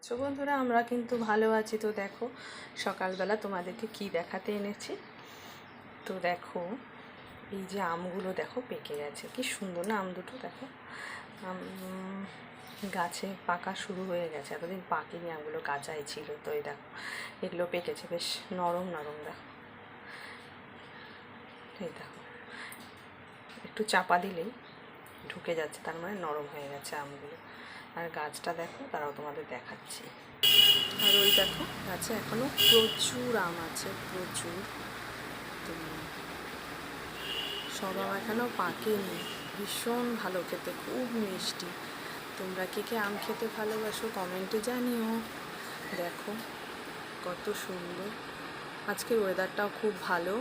So বন্ধুরা, আমরা কিন্তু ভালো আছি। তো দেখো সকালবেলা তোমাদেরকে কি দেখাতে এনেছি। তো দেখো এই যে আমগুলো দেখো পেকে গেছে, কি সুন্দর না আম দুটো। দেখো আম গাছে পাকা শুরু হয়ে গেছে, এতদিন পাকেনি, আমগুলো কাঁচাই ছিল। তো এই দেখো এগুলো পেকেছে, বেশ নরম নরম। দেখো এই দেখো একটু চাপা দিলেই ঢুকে যাচ্ছে, তার মানে নরম হয়ে গেছে আমগুলো। আর গাছটা দেখো, তারাও তোমাদের দেখাচ্ছি। আর ওই দেখো গাছে এখনও প্রচুর আম আছে, প্রচুর। তো সব আম এখনও পাকেনি, ভীষণ ভালো খেতে, খুব মিষ্টি। তোমরা কে কে আম খেতে ভালোবাসো কমেন্টে জানিও। দেখো কত সুন্দর। আজকের ওয়েদারটাও খুব ভালো,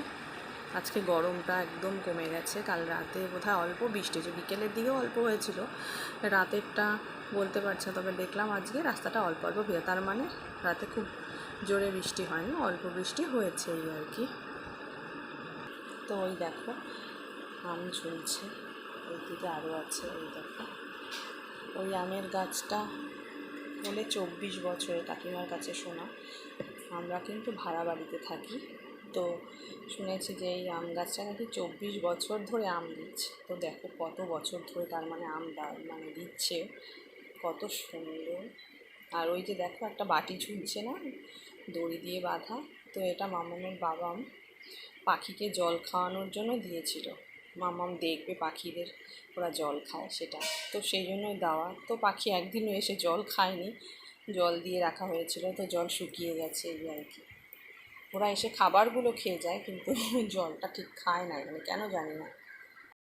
আজকে গরমটা একদম কমে গেছে। কাল রাতে বোধহয় অল্প বৃষ্টি হয়েছে, বিকেলের দিকেও অল্প হয়েছিল, রাতেরটা বলতে পারছি না। তবে দেখলাম আজকে রাস্তাটা অল্প অল্প ভেজা, তার মানে রাতে খুব জোরে বৃষ্টি হয়নি, অল্প বৃষ্টি হয়েছে এই আর কি। তো ওই দেখো আম ঝুলছে, ওই দিকে আরও আছে। ওই দেখো ওই আমের গাছটা বলে 24 বছরে কাকিমার কাছে শোনা। আমরা কিন্তু ভাড়া বাড়িতে থাকি, তো শুনেছি যে এই আম গাছটা নাকি 24 বছর ধরে আম দিচ্ছে। তো দেখো কত বছর ধরে তার মানে আম মানে দিচ্ছে, কত সুন্দর। আর ওই যে দেখো একটা বাটি ঝুলছে না, দড়ি দিয়ে বাঁধা। তো এটা মামামের বাবা পাখিকে জল খাওয়ানোর জন্য দিয়েছিল। মামাম দেখবে পাখিদের ওরা জল খায় সেটা, তো সেই জন্যই দেওয়া। তো পাখি একদিনও এসে জল খায়নি, জল দিয়ে রাখা হয়েছিল, তো জল শুকিয়ে গেছে এই আর কি। ওরা এসে খাবারগুলো খেয়ে যায়, কিন্তু জলটা ঠিক খায় না, মানে কেন জানি না।